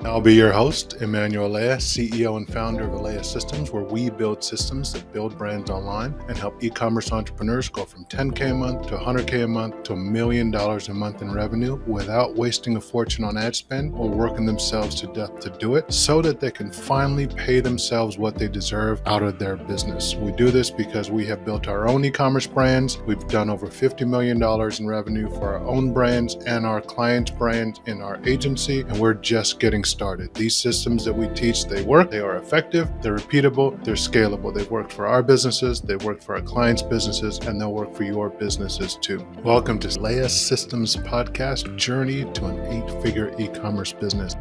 I'll be your host, Emmanuel Alea, CEO and founder of Alea Systems, where we build systems that build brands online and help e-commerce entrepreneurs go from 10K a month to 100K a month to $1 million a month in revenue without wasting a fortune on ad spend or working themselves to death to do it, so that they can finally pay themselves what they deserve out of their business. We do this because we have built our own e-commerce brands. We've done over $50 million in revenue for our own brands and our clients' brands in our agency, and we're just getting started. These systems that we teach, they work, they are effective, they're repeatable, they're scalable. They've worked for our businesses, they've worked for our clients' businesses, and they'll work for your businesses too. Welcome to Alea Systems Podcast, Journey to an 8-Figure E-Commerce Business.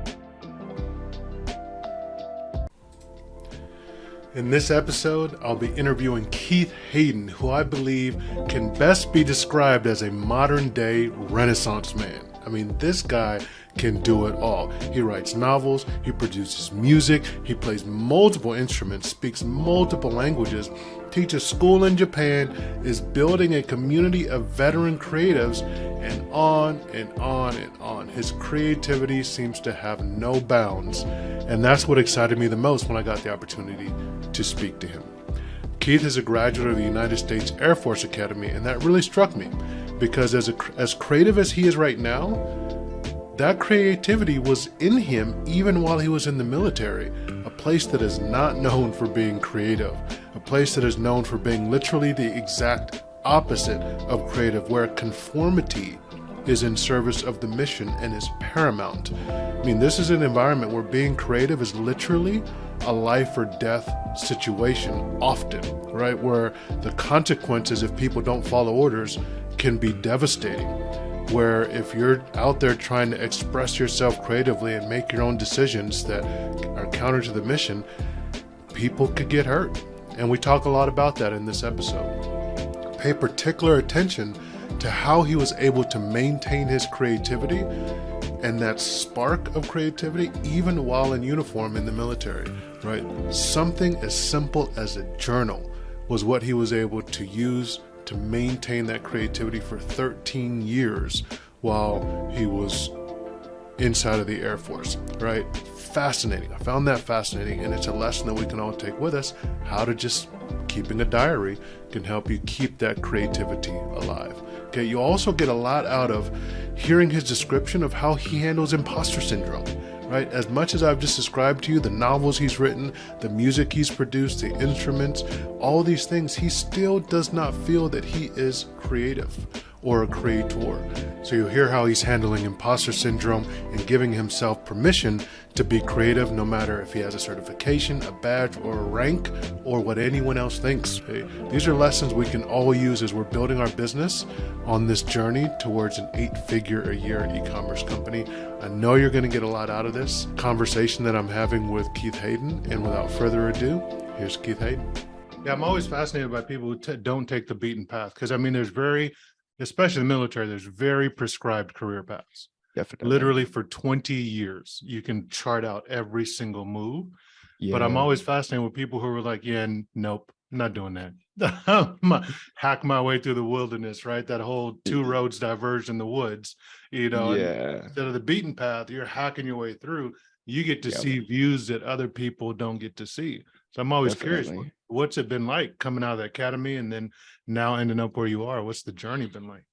In this episode, I'll be interviewing Keith Hayden, who I believe can best be described as a modern-day Renaissance man. I mean, this guy can do it all. He writes novels, he produces music, he plays multiple instruments, speaks multiple languages, teaches school in Japan, is building a community of veteran creatives, and on and on and on. His creativity seems to have no bounds, and that's what excited me the most when I got the opportunity to speak to him. Keith is a graduate of the United States Air Force Academy, and that really struck me because as creative as he is right now, that creativity was in him even while he was in the military, a place that is not known for being creative, a place that is known for being literally the exact opposite of creative, where conformity is in service of the mission and is paramount. I mean, this is an environment where being creative is literally a life or death situation often, right? Where the consequences if people don't follow orders can be devastating. Where if you're out there trying to express yourself creatively and make your own decisions that are counter to the mission, people could get hurt. And we talk a lot about that in this episode. Pay particular attention to how he was able to maintain his creativity and that spark of creativity even while in uniform in the military, right? Something as simple as a journal was what he was able to use to maintain that creativity for 13 years while he was inside of the Air Force, right? Fascinating. I found that fascinating, and it's a lesson that we can all take with us, how to just keeping a diary can help you keep that creativity alive. Okay, you also get a lot out of hearing his description of how he handles imposter syndrome, right? As much as I've just described to you, the novels he's written, the music he's produced, the instruments, all these things, he still does not feel that he is creative or a creator. So you'll hear how he's handling imposter syndrome and giving himself permission to be creative, no matter if he has a certification, a badge, or a rank, or what anyone else thinks. Okay? These are lessons we can all use as we're building our business on this journey towards an 8-figure a year e-commerce company. I know you're going to get a lot out of this conversation that I'm having with Keith Hayden. And without further ado, here's Keith Hayden. Yeah, I'm always fascinated by people who don't take the beaten path, because I mean, especially the military, there's very prescribed career paths. Definitely. Literally for 20 years, you can chart out every single move. Yeah. But I'm always fascinated with people who are like, yeah, nope, I'm not doing that. Hack my way through the wilderness, right? That whole 2 roads diverge in the woods, Yeah. instead of the beaten path, you're hacking your way through. You get to see views that other people don't get to see. So I'm always curious, what's it been like coming out of the academy and then now ending up where you are? What's the journey been like?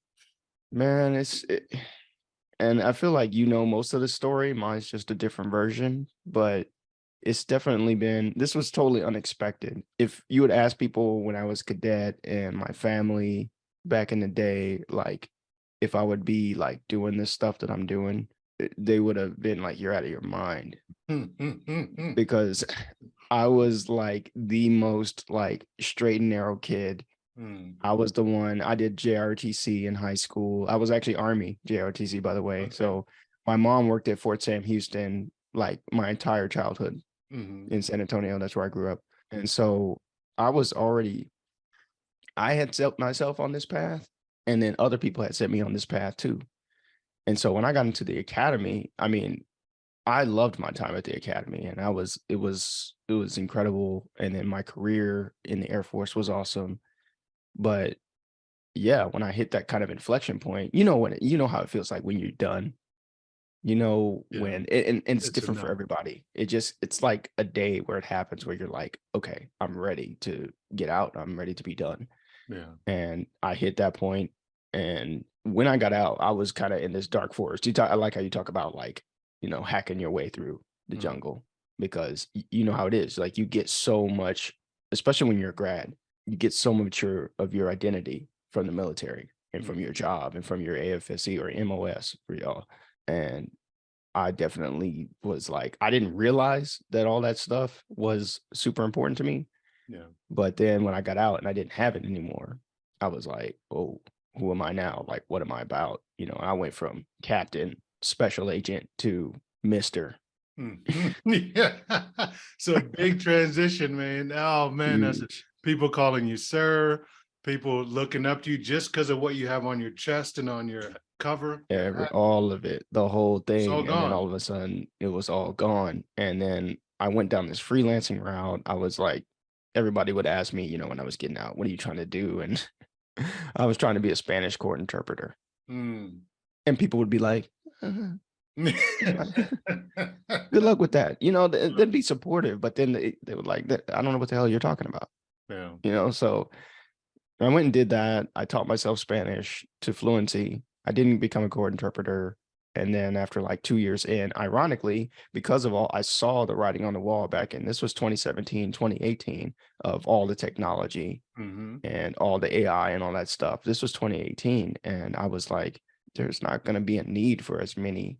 Man, and I feel like most of the story. Mine's just a different version, but it's definitely this was totally unexpected. If you would ask people when I was cadet and my family back in the day, like if I would be like doing this stuff that I'm doing, they would have been like, you're out of your mind. Because I was like the most like straight and narrow kid. I was the one, I did JRTC in high school. I was actually Army JRTC, by the way. Okay. So my mom worked at Fort Sam Houston like my entire childhood in San Antonio. That's where I grew up. And so I had set myself on this path, and then other people had set me on this path too. And so when I got into the academy, I mean, I loved my time at the academy, and it was incredible. And then my career in the Air Force was awesome. But yeah, when I hit that kind of inflection point, you know how it feels like when you're done. You know, Yeah. when and it's It's different for enough. everybody. It's like a day where it happens where you're like, okay, I'm ready to get out. I'm ready to be done. Yeah. And I hit that point. And when I got out, I was kind of in this dark forest. I like how you talk about like, hacking your way through the Mm. jungle because you know how it is. Like you get so much, especially when you're a grad, you get so much of your identity from the military and from your Mm. job and from your AFSC or MOS for y'all. And I definitely was like, I didn't realize that all that stuff was super important to me. Yeah. But then when I got out and I didn't have it anymore, I was like, oh, who am I now? Like, what am I about? I went from captain, special agent to Mr. Mhm. Yeah. So big transition, man. Oh man, that's Huge. people calling you sir, people looking up to you just because of what you have on your chest and on your cover, your hat. All of it, the whole It's all thing. And then gone. all of a sudden it was all gone. And then I went down this freelancing route. I was like, everybody would ask me, when I was getting out, what are you trying to do? And I was trying to be a Spanish court interpreter. Mm. And people would be like, good luck with that. They'd be supportive, but then they would like, I don't know what the hell you're talking about. Yeah. So I went and did that. I taught myself Spanish to fluency. I didn't become a court interpreter. And then after like 2 years in, ironically, because of all, I saw the writing on the wall back in, this was 2017, 2018 of all the technology Mm-hmm. and all the AI and all that stuff. This was 2018. And I was like, there's not going to be a need for as many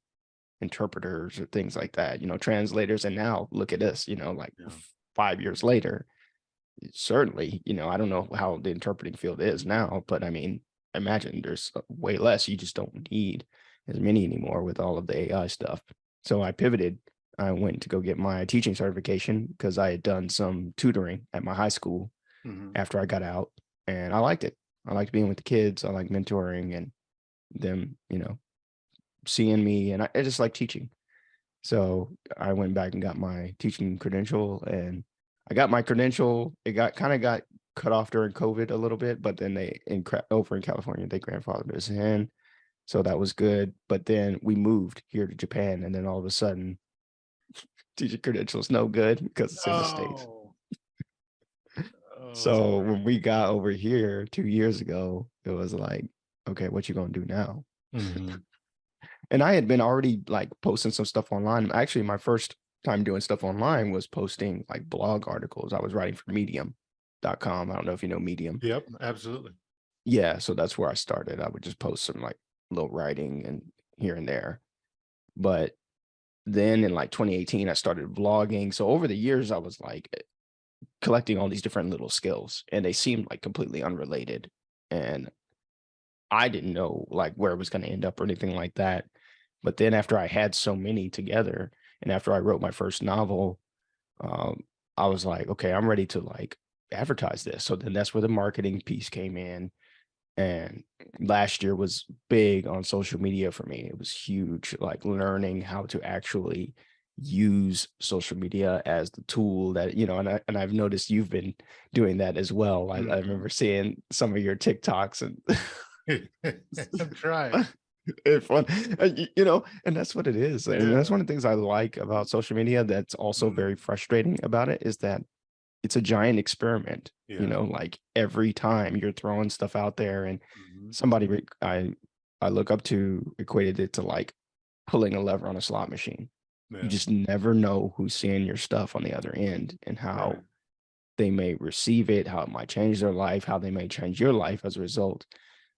interpreters or things like that, translators. And now look at this, like Yeah. 5 years later, certainly, I don't know how the interpreting field is now, but I mean, imagine there's way less. You just don't need as many anymore with all of the AI stuff. So I pivoted. I went to go get my teaching certification because I had done some tutoring at my high school Mm-hmm. after I got out, and I liked it. I liked being with the kids. I like mentoring and them, seeing me, and I just like teaching. So I went back and got my teaching credential, and I got my credential. It got cut off during COVID a little bit, but then over in California, they grandfathered us in. So that was good. But then we moved here to Japan, and then all of a sudden, teaching credential is no good because it's in the States. Oh. Oh. So when we got over here 2 years ago, it was like, okay, what you gonna do now? Mm-hmm. And I had been already like posting some stuff online. Actually, my first time doing stuff online was posting like blog articles. I was writing for medium.com. I don't know if you know Medium. Yep. Absolutely. Yeah, so that's where I started. I would just post some like little writing and here and there. But then in like 2018, I started vlogging. So over the years, I was like collecting all these different little skills, and they seemed like completely unrelated. And I didn't know like where it was going to end up or anything like that. But then after I had so many together, and after I wrote my first novel, um, I was like, okay, I'm ready to like advertise this. So then that's where the marketing piece came in. And last year was big on social media for me. It was huge, like learning how to actually use social media as the tool that, and I've noticed you've been doing that as well. I Mm-hmm. remember seeing some of your TikToks and I'm trying. it's fun. And that's what it is. And Yeah. that's one of the things I like about social media that's also Mm. very frustrating about it is that it's a giant experiment. Yeah. Like every time you're throwing stuff out there and Mm-hmm. somebody I look up to equated it to like pulling a lever on a slot machine. You Yeah. just never know who's seeing your stuff on the other end and Right. how they may receive it, how it might change their life, how they may change your life as a result.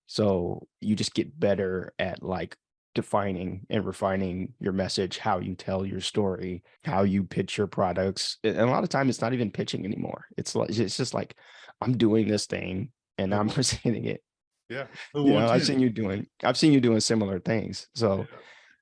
So you just get better at like defining and refining your message, how you tell your story, how you pitch your products. And a lot of time it's not even pitching anymore. It's just like I'm doing this thing and Who I'm won't? presenting it. Yeah. Who wants in? I've seen you doing similar things. Yeah. So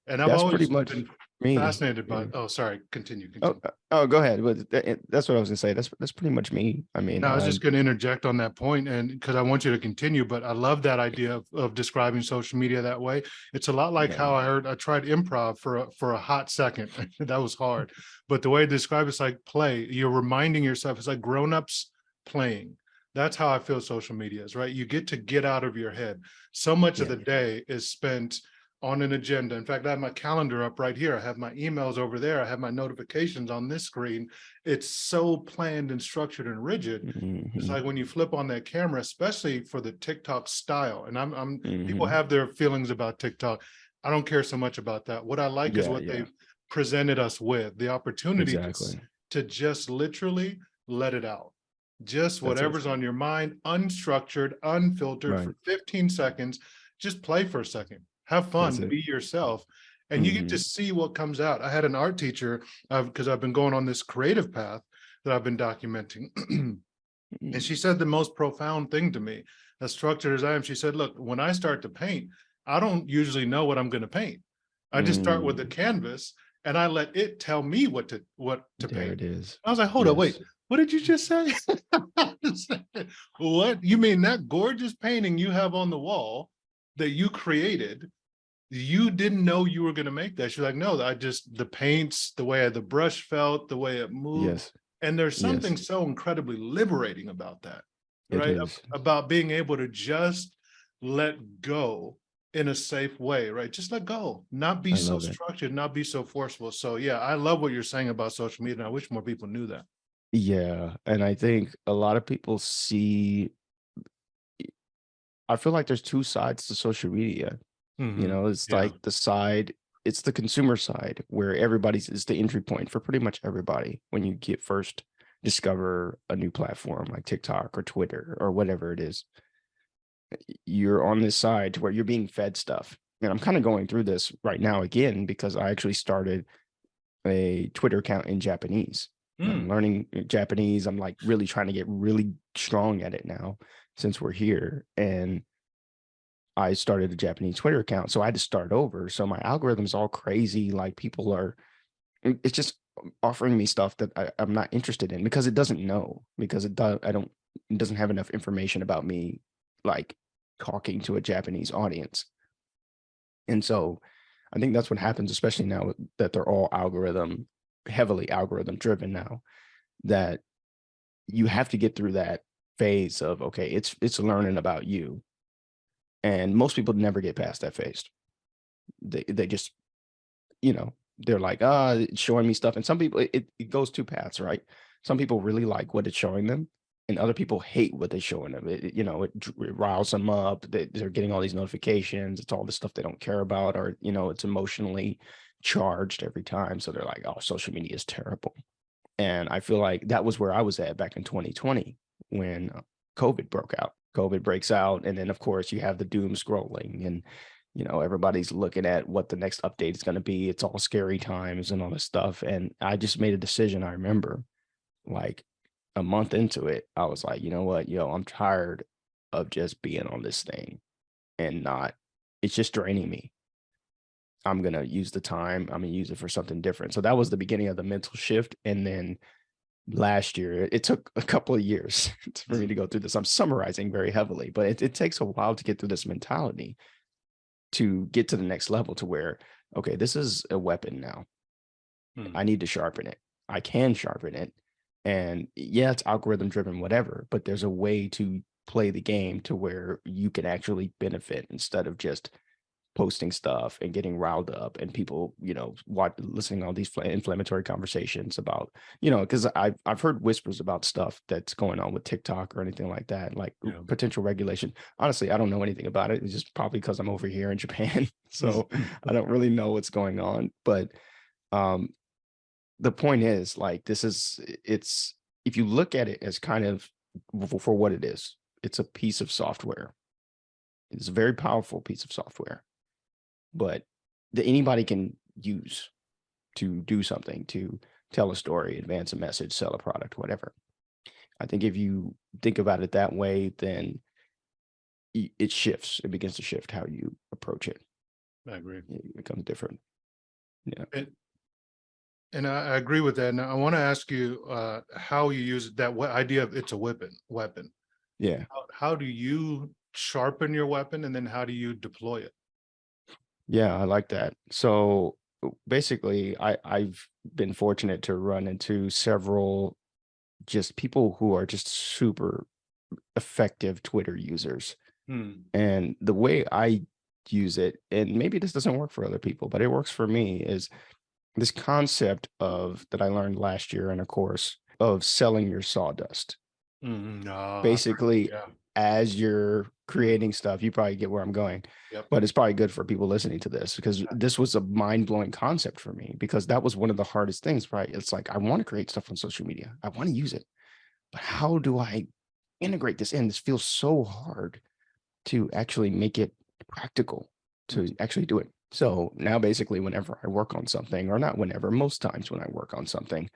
And I've that's pretty always much been me. fascinated Yeah. by, oh, sorry, continue, Oh, continue. go ahead. But that's what I was gonna say. That's pretty much me. I mean, No, I was just going to interject on that point, and because I want you to continue, but I love that idea of describing social media that way. It's a lot like yeah, how I tried improv for a hot second. That was hard. But the way to describe it's like play. You're reminding yourself, it's like grown-ups playing. That's how I feel social media is, right? You get to get out of your head. So much of yeah, the day is spent on an agenda. In fact, I have my calendar up right here. I have my emails over there. I have my notifications on this screen. It's so planned and structured and rigid. It's Mm-hmm. like when you flip on that camera, especially for the TikTok style. And people Mm-hmm. have their feelings about TikTok. I don't care so much about that. What I like is Yeah, what yeah, they've presented us with, the opportunity exactly. to just literally let it out. Just That's it. whatever's on your mind, unstructured, unfiltered Right. for 15 seconds. Just play for a second, have That's fun, it. be yourself, and you get to Mm-hmm. see what comes out. I had an art teacher because I've been going on this creative path that I've been documenting. And she said the most profound thing to me, as structured as I am. She said, look, when I start to paint, I don't usually know what I'm going to paint. I just start with the Mm. canvas and I let it tell me what to There paint. it is. I was like, hold on, wait, Yes, what did you just say? What you mean, that gorgeous painting you have on the wall that you created, you didn't know you were going to make that? She's like, no, I just, the paints, the way the brush felt, the way it moved. yes, And there's yes, something so incredibly liberating about that, it right? is. About being able to just let go in a safe way, right? Just let go, not be I so love it. structured, not be so forceful. So yeah, I love what you're saying about social media. And I wish more people knew that. Yeah, and I think a lot of people see, I feel like there's two sides to social media. You Hmm. know, it's Yeah. like the side, it's the consumer side where everybody's is the entry point for pretty much everybody when you get first discover a new platform like TikTok or Twitter or whatever it is. You're on this side to where you're being fed stuff. And I'm kind of going through this right now again because I actually started a Twitter account in Japanese. I'm Mm. learning Japanese. I'm like really trying to get really strong at it now since we're here. And I started a Japanese Twitter account. So I had to start over. So my algorithm's all crazy. Like people are, it's just offering me stuff that I'm not interested in because it doesn't know, because it doesn't have enough information about me, like talking to a Japanese audience. And so I think that's what happens, especially now that they're all heavily algorithm driven now, that you have to get through that phase of, okay, it's learning about you. And most people never get past that phase. They just, they're like, it's showing me stuff. And some people, it goes two paths, right? Some people really like what it's showing them, and other people hate what they're showing them. It riles them up. They're getting all these notifications. It's all the stuff they don't care about, or, it's emotionally charged every time. So they're like, oh, social media is terrible. And I feel like that was where I was at back in 2020 when COVID broke out. COVID breaks out. And then, of course, you have the doom scrolling and, everybody's looking at what the next update is going to be. It's all scary times and all this stuff. And I just made a decision. I remember like a month into it, I was like, you know what, I'm tired of just being on this thing and it's just draining me. I'm going to use the time. I'm going to use it for something different. So that was the beginning of the mental shift. And then last year, it took a couple of years for me to go through this. I'm summarizing very heavily, but it takes a while to get through this mentality to get to the next level to where, okay, this is a weapon now. I need to sharpen it. I can sharpen it. And yeah, it's algorithm driven, whatever, but there's a way to play the game to where you can actually benefit instead of just posting stuff and getting riled up and people, listening to all these inflammatory conversations about, because I've heard whispers about stuff that's going on with TikTok or anything like that, like Yeah. potential regulation. Honestly, I don't know anything about it. It's just probably because I'm over here in Japan. So I don't really know what's going on. But um, the point is, like, it's, if you look at it as kind of for what it is, it's a piece of software. It's a very powerful piece of software, but that anybody can use to do something, to tell a story, advance a message, sell a product, whatever. I think if you think about it that way, then it shifts. It begins to shift how you approach it. I agree. It becomes different. Yeah. And I agree with that. Now I want to ask you how you use that idea of it's a weapon. Yeah. How do you sharpen your weapon, and then how do you deploy it? Yeah. I like that. So basically, I've been fortunate to run into several just people who are just super effective Twitter users. Hmm. And the way I use it, and maybe this doesn't work for other people, but it works for me, is this concept of that I learned last year in a course of selling your sawdust. Basically, Yeah. as you're creating stuff, you probably get where I'm going, Yep. but it's probably good for people listening to this, because this was a mind-blowing concept for me, because that was one of the hardest things, right? It's like, I want to create stuff on social media. I want to use it, but how do I integrate this in? This feels so hard to actually make it practical to actually do it. So now basically whenever I work on something, or not whenever, most times when I work on something,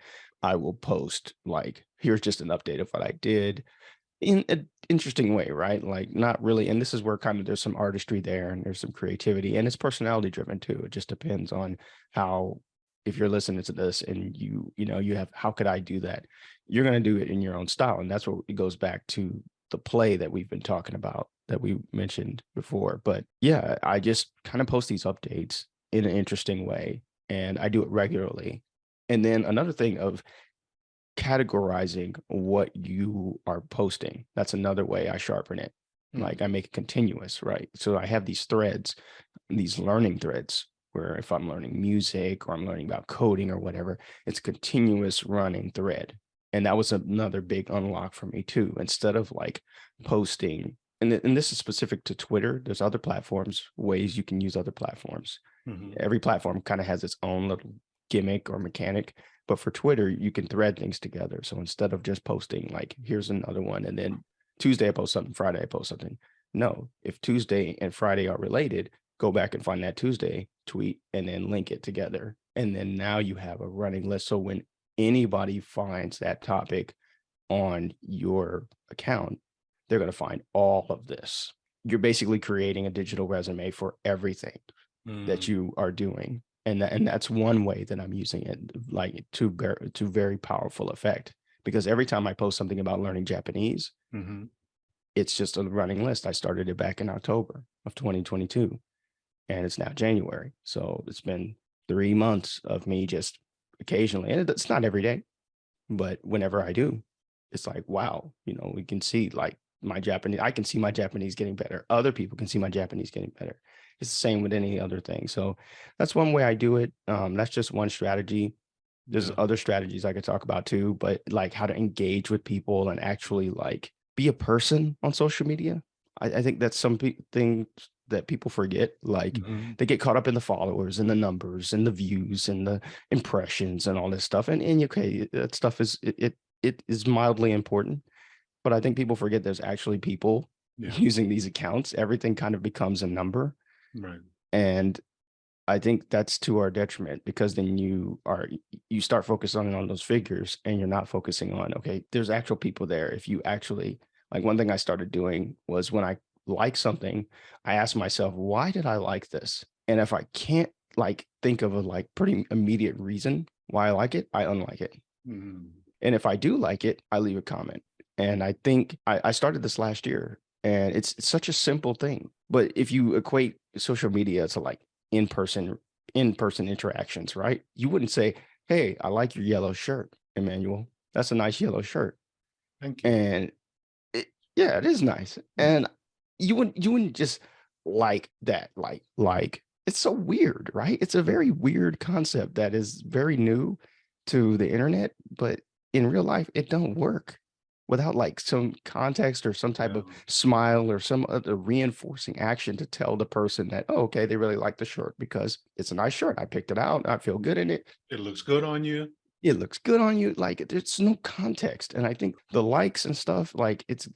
I will post like, here's just an update of what I did in an interesting way, right? Like, not really. And this is where kind of there's some artistry there, and there's some creativity, and it's personality driven too. It just depends on how, if you're listening to this and you know, you have, how could I do that? You're going to do it in your own style. And that's what it goes back to the play that we've been talking about, that we mentioned before. But yeah, I just kind of post these updates in an interesting way, and I do it regularly. And then another thing of categorizing what you are posting. That's another way I sharpen it. Like, I make it continuous, right? So I have these threads, these learning threads, where if I'm learning music or I'm learning about coding or whatever, it's a continuous running thread. And that was another big unlock for me too. Instead of like posting, and this is specific to Twitter, there's other platforms, ways you can use other platforms. Every platform kind of has its own little gimmick or mechanic. But for Twitter, you can thread things together. So instead of just posting like, here's another one, and then Tuesday I post something, Friday I post something. No, if Tuesday and Friday are related, go back and find that Tuesday tweet and then link it together. And then now you have a running list. So when anybody finds that topic on your account, they're going to find all of this. You're basically creating a digital resume for everything that you are doing. And that's one way that I'm using it, like to very powerful effect. Because every time I post something about learning Japanese, it's just a running list. I started it back in October of 2022, and it's now January. So it's been 3 months of me just occasionally, and it's not every day, but whenever I do, it's like, wow, you know, we can see like my Japanese, I can see my Japanese getting better. Other people can see my Japanese getting better. It's the same with any other thing. So that's one way I do it. That's just one strategy. There's other strategies I could talk about too, but like how to engage with people and actually like be a person on social media. I think that's things that people forget. Like, they get caught up in the followers and the numbers and the views and the impressions and all this stuff. And okay, that stuff it is mildly important, but I think people forget there's actually people using these accounts. Everything kind of becomes a number. Right. And I think that's to our detriment, because then you start focusing on those figures and you're not focusing on, okay, there's actual people there. If you actually, like, one thing I started doing was when I like something, I ask myself, why did I like this? And if I can't like think of a like pretty immediate reason why I like it, I unlike it. And if I do like it, I leave a comment. And I think I started this last year, and it's such a simple thing. But if you equate social media to like in-person interactions, right? You wouldn't say, hey, I like your yellow shirt, Emmanuel. That's a nice yellow shirt. Thank you. And yeah, it is nice. And you wouldn't just like that. Like it's so weird, right? It's a very weird concept that is very new to the internet, but in real life, it don't work without like some context or some type of smile or some other reinforcing action to tell the person that, oh, okay, they really like the shirt because it's a nice shirt. I picked it out. I feel good in it. It looks good on you. It looks good on you. Like, there's no context. And I think the likes and stuff, like it's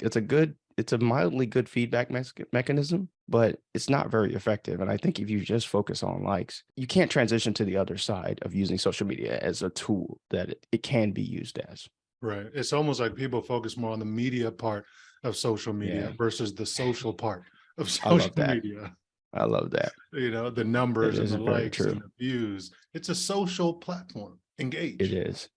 a mildly good feedback mechanism, but it's not very effective. And I think if you just focus on likes, you can't transition to the other side of using social media as a tool that it can be used as. Right. It's almost like people focus more on the media part of social media versus the social part of social media. I love that. You know, the numbers and the likes and the views. It's a social platform. Engage. It is.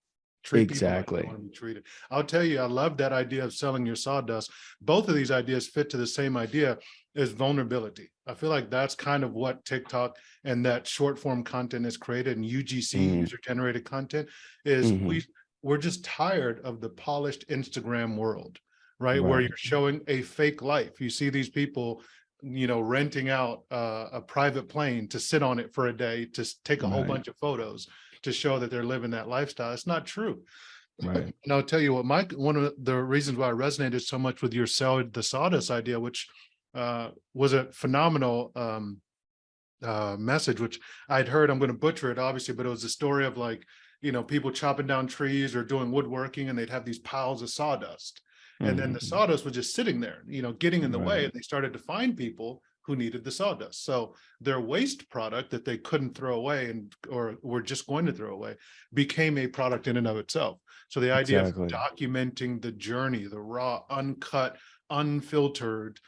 Treat people like they want to be treated. I'll tell you, I love that idea of selling your sawdust. Both of these ideas fit to the same idea, is vulnerability. I feel like that's kind of what TikTok and that short form content is created, and UGC, user generated content, is we're just tired of the polished Instagram world, right? Where you're showing a fake life. You see these people renting out a private plane to sit on it for a day to take a whole Right. bunch of photos to show that they're living that lifestyle. It's not true. Right. And I'll tell you what, Mike, one of the reasons why I resonated so much with your sell the sawdust idea, which was a phenomenal message, which I'd heard, I'm going to butcher it obviously, but it was a story of like, people chopping down trees or doing woodworking, and they'd have these piles of sawdust. And then the sawdust was just sitting there, getting in the way, and they started to find people who needed the sawdust. So their waste product that they couldn't throw away or were just going to throw away became a product in and of itself. So the idea of documenting the journey, the raw, uncut, unfiltered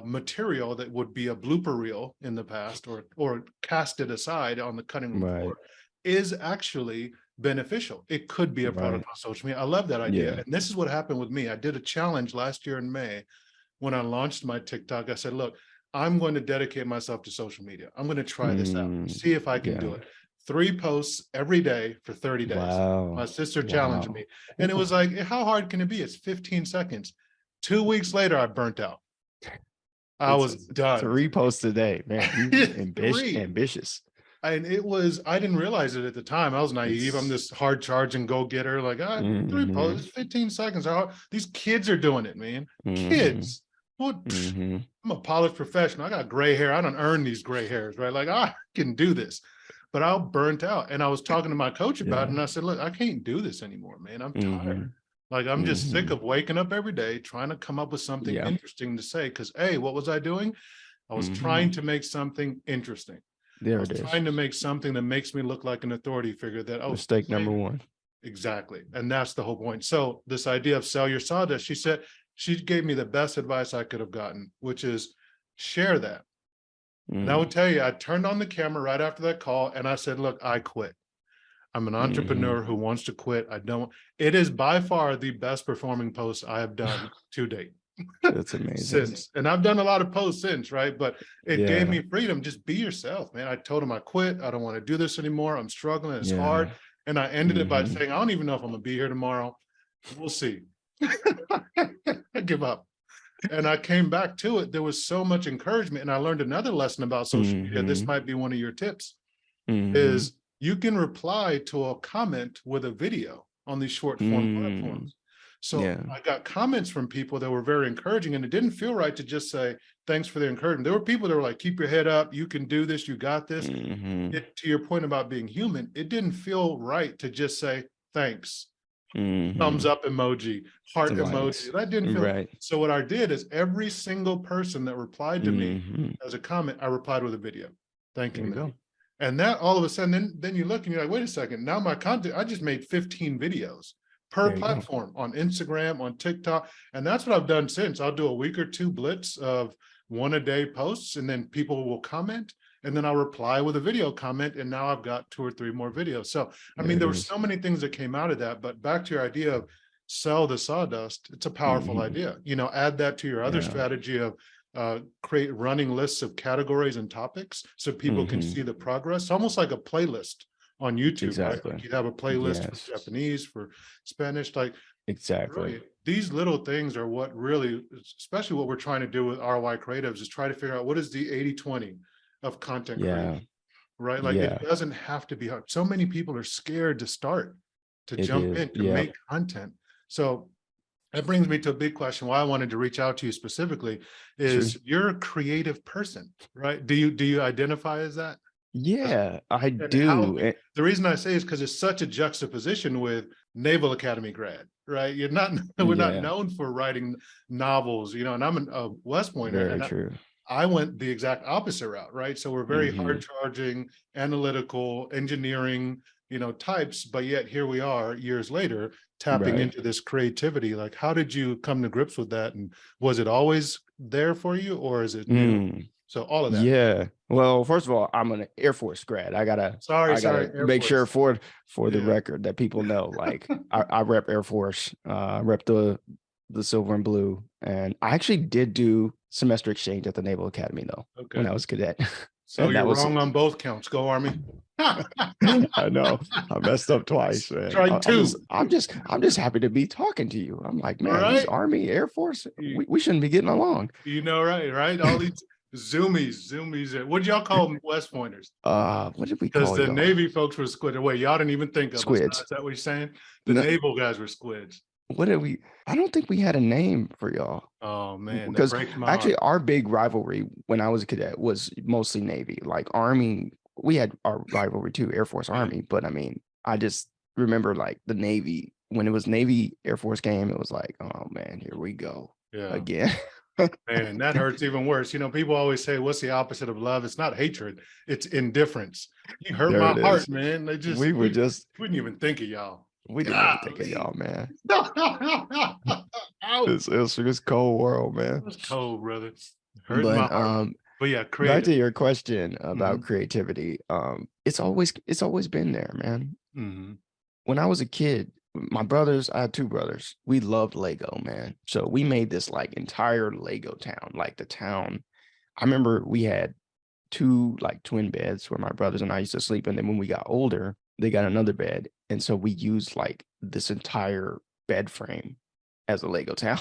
material that would be a blooper reel in the past or casted aside on the cutting room floor is actually beneficial. It could be a product on social media. I love that idea. And this is what happened with me. I did a challenge last year in May when I launched my TikTok. I said, look, I'm going to dedicate myself to social media. I'm going to try this out, see if I can do it. 3 posts every day for 30 days. My sister challenged me. And it was like, how hard can it be? It's 15 seconds. 2 weeks later, I burnt out. I was done. 3 posts a day, man. Ambitious. And I didn't realize it at the time. I was naive. I'm this hard charging go-getter. Like, 3 posts, 15 seconds. These kids are doing it, man. Kids. What? I'm a polished professional. I got gray hair. I don't earn these gray hairs, right? Like, I can do this. But I was burnt out. And I was talking to my coach about it. And I said, look, I can't do this anymore, man. I'm tired. Like, I'm just sick of waking up every day trying to come up with something interesting to say. Because, what was I doing? I was trying to make something interesting. I was trying to make something that makes me look like an authority figure. Mistake number 1. Exactly. And that's the whole point. So this idea of sell your sawdust, she gave me the best advice I could have gotten, which is share that. And I will tell you, I turned on the camera right after that call and I said, look, I quit. I'm an entrepreneur who wants to quit. It is by far the best performing post I have done to date. That's amazing. And I've done a lot of posts since, right? But it gave me freedom. Just be yourself, man. I told him I quit. I don't want to do this anymore. I'm struggling. It's hard. And I ended it by saying, I don't even know if I'm gonna be here tomorrow. We'll see. I give up. And I came back to it. There was so much encouragement. And I learned another lesson about social media. This might be one of your tips, is you can reply to a comment with a video on these short form platforms. So I got comments from people that were very encouraging, and it didn't feel right to just say, thanks for the encouragement. There were people that were like, keep your head up. You can do this. You got this. To your point about being human, it didn't feel right to just say, thanks, thumbs up emoji, heart emoji. That didn't feel right. So what I did is every single person that replied to me as a comment, I replied with a video, thanking them. And that all of a sudden, then you look and you're like, wait a second, now my content, I just made 15 videos per platform on Instagram, on TikTok. And that's what I've done since. I'll do a week or 2 blitz of 1 a day posts, and then people will comment, and then I'll reply with a video comment. And now I've got 2 or 3 more videos. So, I mean, there were so many things that came out of that, but back to your idea of sell the sawdust, it's a powerful idea. Add that to your other strategy of create running lists of categories and topics so people can see the progress, almost like a playlist on YouTube, right? Like you have a playlist for Japanese, for Spanish, like really, these little things are what really, especially what we're trying to do with ROI Creatives, is try to figure out what is the 80-20 of content creation, right? Like it doesn't have to be hard. So many people are scared to start, to jump in, to make content. So that brings me to a big question. Why I wanted to reach out to you specifically is you're a creative person, right? Do you identify as that? Yeah, I do. The reason I say is because it's such a juxtaposition with Naval Academy grad, right? We're not known for writing novels, and I'm a West Pointer. Very true. I went the exact opposite route, right? So we're very hard charging, analytical, engineering, types, but yet here we are years later tapping into this creativity. Like, how did you come to grips with that? And was it always there for you, or is it new? So all of that. Yeah. Well, first of all, I'm an Air Force grad. I gotta make sure for the record that people know, like I rep Air Force, rep the silver and blue. And I actually did do semester exchange at the Naval Academy though, when I was cadet. So you're wrong on both counts. Go Army. I know. I messed up twice, man. Tried 2. I'm just happy to be talking to you. I'm like, man, this Army, Air Force, we shouldn't be getting along. Right? All these Zoomies. What y'all call West Pointers? What did we Because call the y'all? Navy folks were squid. Wait, y'all didn't even think of us. Huh? Squids. Is that what you're saying? The No, naval guys were squids. what did we? I don't think we had a name for y'all. Oh man, that Because breaks my actually heart. our big rivalry when I was a cadet was mostly Navy. Like Army, we had our rivalry too, Air Force, Army. But I mean, I just remember like the Navy, when it was Navy Air Force game, it was like, oh man, here we go Yeah. again. Man, that hurts even worse. You know, people always say, what's the opposite of love? It's not hatred, it's indifference. You hurt There my it heart, is. man. We were just, we didn't even think of y'all. we didn't even think of Golly. y'all, man. Ouch. It's cold world, man. That's cold, brother. Hurting my But heart. But yeah, back creative. to your question about Mhm. creativity. It's always been there, man. Mhm. When I was a kid, my brothers, I had two brothers. We loved Lego, man. So we made this like entire Lego town, like the town. I remember we had two like twin beds where my brothers and I used to sleep. And then when we got older, they got another bed. And so we used like this entire bed frame as a Lego town.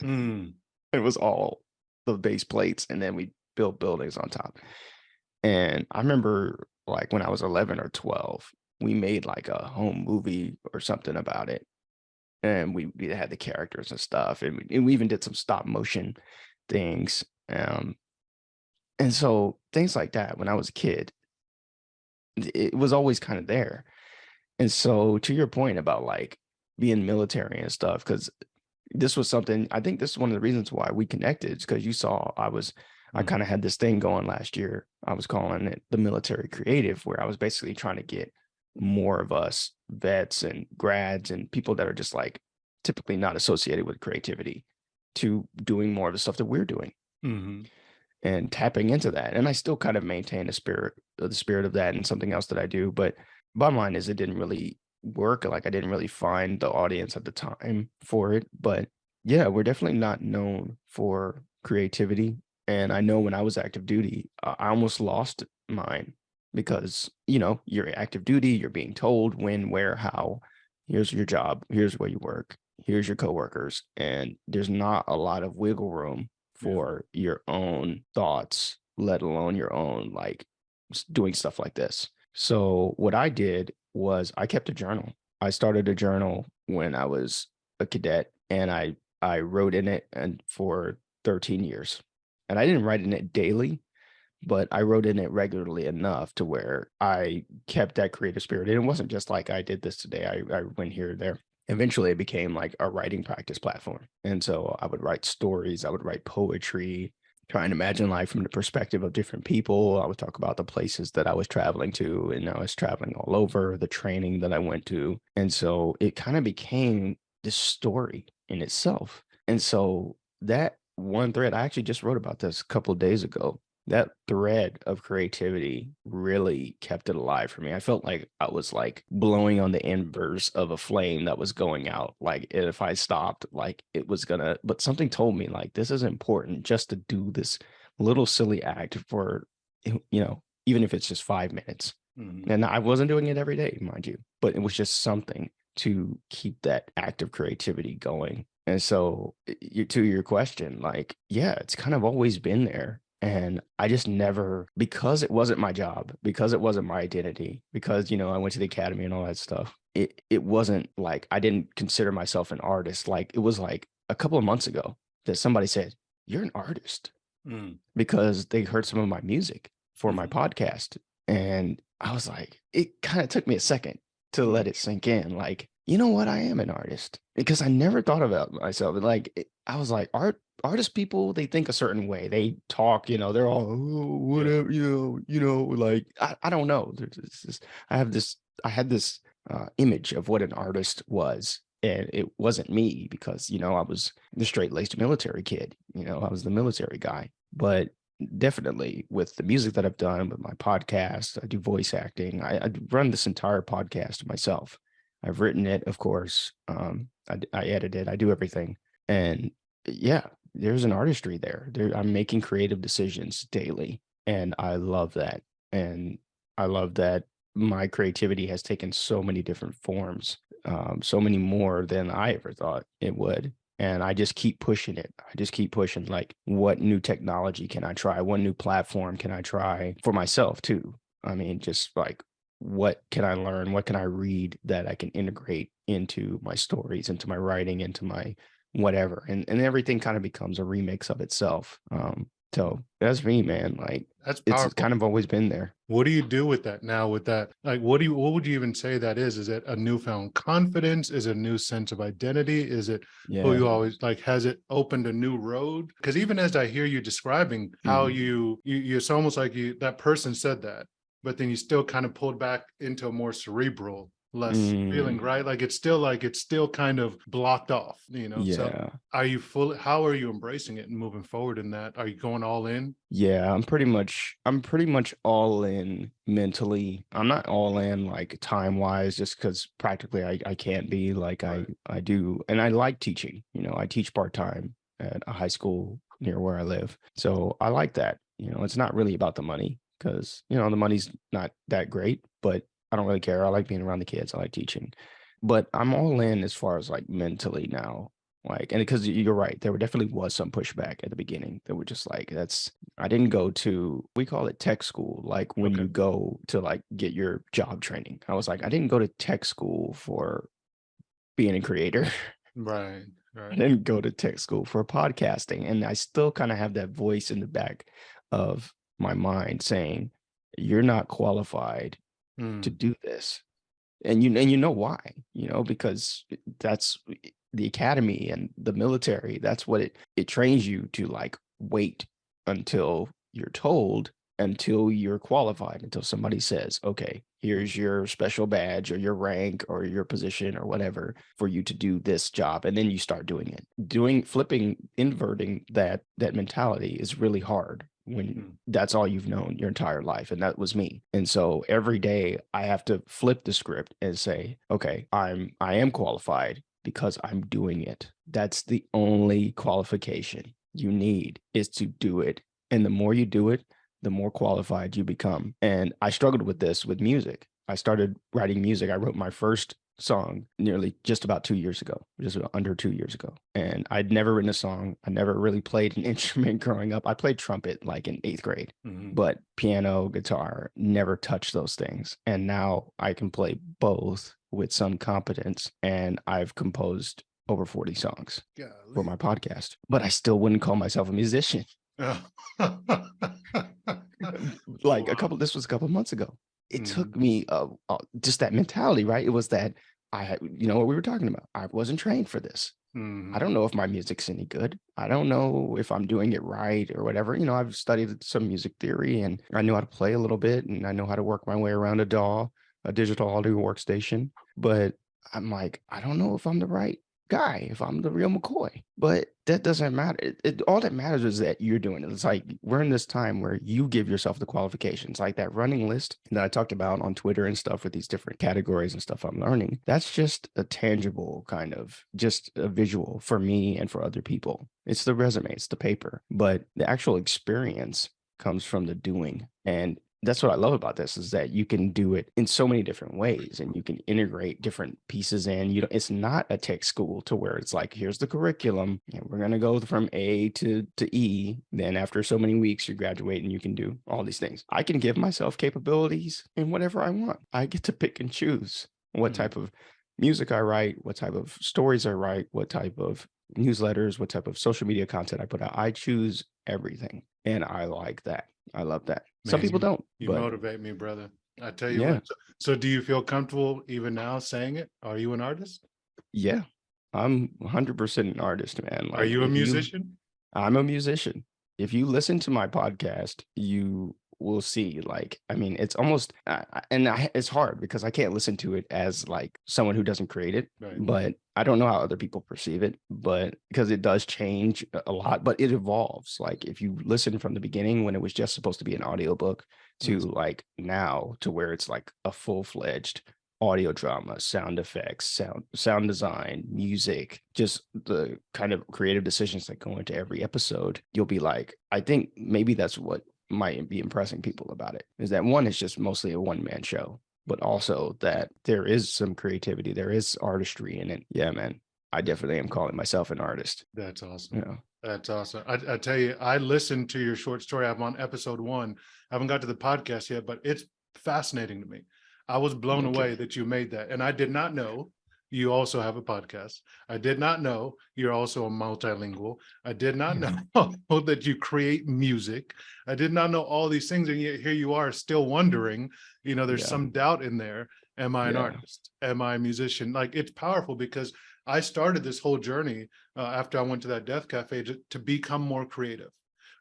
Mm. It was all the base plates, and then we built buildings on top. And I remember like when I was 11 or 12, we made like a home movie or something about it. And we had the characters and stuff. And we even did some stop motion things. And so things like that when I was a kid, it was always kind of there. And so to your point about like being military and stuff, because this was something, I think this is one of the reasons why we connected, because you saw I Mm. kind of had this thing going last year. I was calling it the military creative, where I was basically trying to get more of us vets and grads and people that are just like typically not associated with creativity to doing more of the stuff that we're doing Mhm. and tapping into that. And I still kind of maintain the spirit of that and something else that I do. But bottom line is it didn't really work. Like I didn't really find the audience at the time for it. But yeah, we're definitely not known for creativity. And I know when I was active duty, I almost lost mine because, you're active duty, you're being told when, where, how, here's your job, here's where you work, here's your coworkers, and there's not a lot of wiggle room Yeah. for your own thoughts, let alone your own like doing stuff like this. So what I did was I kept a journal. I started a journal when I was a cadet, and I wrote in it and for 13 years. And I didn't write in it daily, but I wrote in it regularly enough to where I kept that creative spirit. And it wasn't just like I did this today. I went here or there. Eventually it became like a writing practice platform. And so I would write stories, I would write poetry, try and imagine life from the perspective of different people. I would talk about the places that I was traveling to, and I was traveling all over, the training that I went to. And so it kind of became this story in itself. And so that one thread, I actually just wrote about this a couple of days ago. That thread of creativity really kept it alive for me. I felt like I was like blowing on the embers of a flame that was going out. Like if I stopped, like it was gonna, but something told me like this is important just to do this little silly act for, even if it's just 5 minutes. Mhm. And I wasn't doing it every day, mind you, but it was just something to keep that act of creativity going. And so, to your question, like, yeah, it's kind of always been there. And I just never, because it wasn't my job, because it wasn't my identity, because, I went to the academy and all that stuff. It wasn't like I didn't consider myself an artist. Like, it was like a couple of months ago that somebody said, "You're an artist," Mm. because they heard some of my music for my Mhm. podcast. And I was like, it kind of took me a second to Mm. let it sink in. Like, you know what? I am an artist, because I never thought about myself. Like, I was like, artist people, they think a certain way. They talk, they're all, oh, Yeah. whatever, like, I don't know. I had this image of what an artist was. And it wasn't me because, I was the straight laced military kid. I was the military guy. But definitely with the music that I've done with my podcast, I do voice acting. I run this entire podcast myself. I've written it, of course. I edit it. I do everything. And yeah, there's an artistry there. I'm making creative decisions daily. And I love that. And I love that my creativity has taken so many different forms, so many more than I ever thought it would. And I just keep pushing it. I just keep pushing, like, what new technology can I try? What new platform can I try for myself too? I mean, just like, what can I learn? What can I read that I can integrate into my stories, into my writing, into my whatever? And everything kind of becomes a remix of itself. So that's me, man. Like, That's it's powerful. kind of always been there. What do you do with that now? With that, like, what would you even say that is? Is it a newfound confidence? Is it a new sense of identity? Is it who Yeah. you always like? Has it opened a new road? Because even as I hear you describing how Mhm. it's almost like that person said that, but then you still kind of pulled back into a more cerebral, less feeling, Mm, right? Like it's still kind of blocked off, you know? So yeah. how are you embracing it and moving forward in that? Are you going all in? Yeah, I'm pretty much all in mentally. I'm not all in like time wise, just because practically I can't be like Right. I do, and I like teaching. I teach part-time at a high school near where I live. So I like that. It's not really about the money, because the money's not that great, but I don't really care. I like being around the kids. I like teaching. But I'm all in as far as like mentally now. Like, and because you're right, there definitely was some pushback at the beginning. That were just like, I didn't go to, we call it tech school, like when Okay. you go to like get your job training. I was like, I didn't go to tech school for being a creator. Right. I Right. didn't go to tech school for podcasting. And I still kind of have that voice in the back of my mind saying, you're not qualified to Mm. do this. And you know why? Because that's the academy and the military. That's what it trains you to, like, wait until you're told, until you're qualified, until somebody says, okay, here's your special badge or your rank or your position or whatever for you to do this job. And then you start doing it. Flipping, inverting that mentality is really hard when Mm. that's all you've known your entire life. And that was me. And so every day I have to flip the script and say, okay, I am qualified because I'm doing it. That's the only qualification you need, is to do it. And the more you do it, the more qualified you become. And I struggled with this with music. I started writing music. I wrote my first song nearly just about 2 years ago, just under 2 years ago. And I'd never written a song. I never really played an instrument growing up. I played trumpet like in eighth grade, Mhm. but piano, guitar, never touched those things. And now I can play both with some competence. And I've composed over 40 songs for Golly. my podcast, but I still wouldn't call myself a musician. Oh. Like, Wow. this was a couple months ago. It took Mhm. me just that mentality, right? It was that I had, what we were talking about. I wasn't trained for this. I Mhm. don't know if my music's any good. I don't know if I'm doing it right or whatever. I've studied some music theory, and I know how to play a little bit, and I know how to work my way around a DAW, a digital audio workstation. But I'm like, I don't know if I'm the right guy, if I'm the real McCoy. But that doesn't matter. All that matters is that you're doing it. It's like we're in this time where you give yourself the qualifications, like that running list that I talked about on Twitter and stuff with these different categories and stuff I'm learning. That's just a tangible kind of, just a visual for me and for other people. It's the resume, it's the paper, but the actual experience comes from the doing. And that's what I love about this, is that you can do it in so many different ways, and you can integrate different pieces in. It's not a tech school to where it's like, here's the curriculum and we're going to go from A to E. Then after so many weeks, you graduate and you can do all these things. I can give myself capabilities in whatever I want. I get to pick and choose what Mhm. type of music I write, what type of stories I write, what type of newsletters, what type of social media content I put out. I choose everything. And I like that. I love that. Some Man, people don't, you but motivate me, brother. I tell you yeah, what. So do you feel comfortable even now saying it? Are you an artist? yeah. I'm 100% an artist, man. Are Like, you a musician? I'm a musician. If you listen to my podcast, you will see, like, I mean, it's almost, it's hard because I can't listen to it as like someone who doesn't create it, Right. but I don't know how other people perceive it, but because it does change a lot, but it evolves. Like, if you listen from the beginning when it was just supposed to be an audiobook to Mm. like now to where it's like a full-fledged audio drama, sound effects, sound design, music, just the kind of creative decisions that go into every episode, you'll be like, I think maybe that's what might be impressing people about it, is that one, it's just mostly a one-man show, but also that there is some creativity, there is artistry in it. Yeah, man. I definitely am calling myself an artist. That's awesome. You know, That's awesome. I tell you, I listened to your short story. I'm on episode 1. I haven't got to the podcast yet, but it's fascinating to me. I was blown away okay. that you made that. And I did not know you also have a podcast. I did not know you're also a multilingual. I did not know that you create music. I did not know all these things. And yet here you are still wondering, there's Yeah. some doubt in there. Am I an Yeah. artist? Am I a musician? Like, it's powerful because I started this whole journey after I went to that death cafe to become more creative.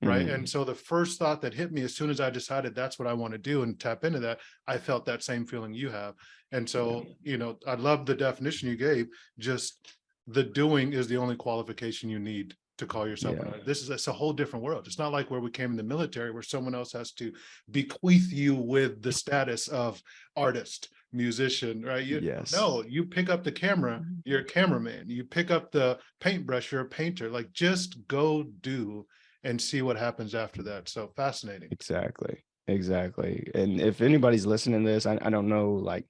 Right. And Mm, so the first thought that hit me as soon as I decided that's what I want to do and tap into that, I felt that same feeling you have. And yeah. so, I love the definition you gave. Just the doing is the only qualification you need to call yourself an Yeah. artist. It's a whole different world. It's not like where we came in the military where someone else has to bequeath you with the status of artist, musician, right? Yes. No, you pick up the camera, you're a cameraman. You pick up the paintbrush, you're a painter. Like, just go do and see what happens after that. So fascinating. Exactly. Exactly. And if anybody's listening to this, I don't know, like,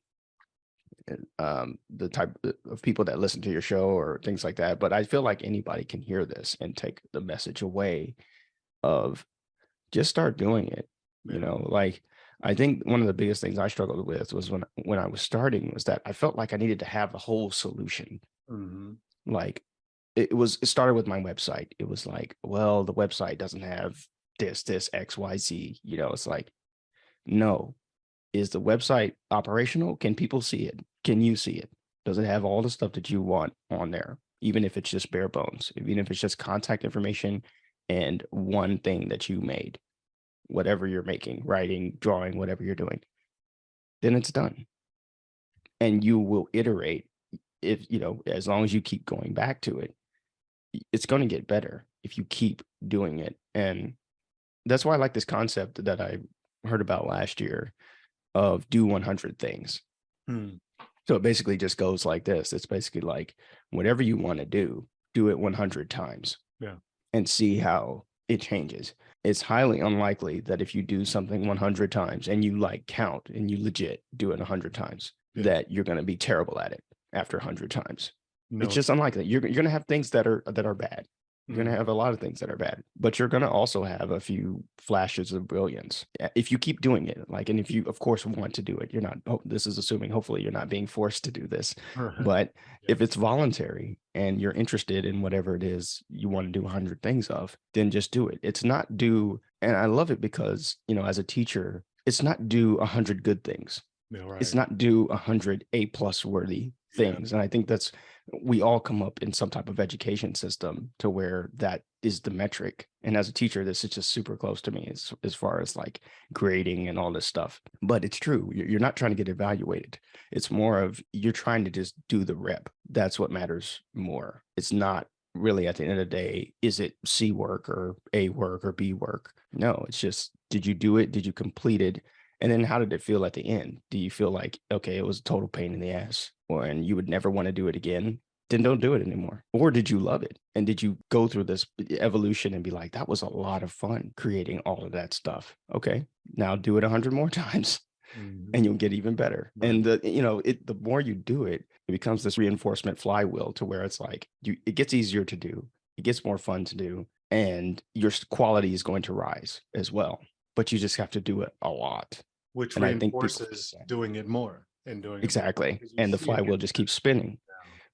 the type of people that listen to your show or things like that, but I feel like anybody can hear this and take the message away of just start doing it. Yeah. Like, I think one of the biggest things I struggled with was when I was starting was that I felt like I needed to have the whole solution. Mhm. Like, it started with my website. It was like, well, the website doesn't have this XYZ. It's like, no. Is the website operational? Can people see it? Can you see it? Does it have all the stuff that you want on there? Even if it's just bare bones, even if it's just contact information and one thing that you made, whatever you're making, writing, drawing, whatever you're doing, then it's done. And you will iterate if, as long as you keep going back to it, it's going to get better if you keep doing it. And that's why I like this concept that I heard about last year of do 100 things. Hmm. So it basically just goes like this. It's basically like whatever you want to do it 100 times. Yeah. And see how it changes. It's highly unlikely that if you do something 100 times and you like count and you legit do it 100 times, Yeah. that you're going to be terrible at it after 100 times. No. It's just unlikely. You're going to have things that are bad. You're going to have a lot of things that are bad, but you're going to also have a few flashes of brilliance if you keep doing it. Like, and if you, of course, want to do it, you're not, this is assuming, hopefully you're not being forced to do this, but if it's voluntary and you're interested in whatever it is you want to do 100 things of, then just do it. It's not do, and I love it because, as a teacher, it's not do 100 good things. Yeah, right. It's not do 100 A+ worthy things. And I think we all come up in some type of education system to where that is the metric. And as a teacher, this is just super close to me as far as like grading and all this stuff. But it's true. You're not trying to get evaluated. It's more of you're trying to just do the rep. That's what matters more. It's not really at the end of the day, is it C work or A work or B work? No, it's just, did you do it? Did you complete it? And then how did it feel at the end? Do you feel like, okay, it was a total pain in the ass, and you would never want to do it again? Then don't do it anymore. Or did you love it? And did you go through this evolution and be like, that was a lot of fun creating all of that stuff? Okay, now do it 100 more times and you'll get even better. Right. And the more you do it, it becomes this reinforcement flywheel to where it's like it gets easier to do. It gets more fun to do, and your quality is going to rise as well. But you just have to do it a lot. Which and reinforces doing it more and doing exactly. It more and the flywheel just keeps spinning.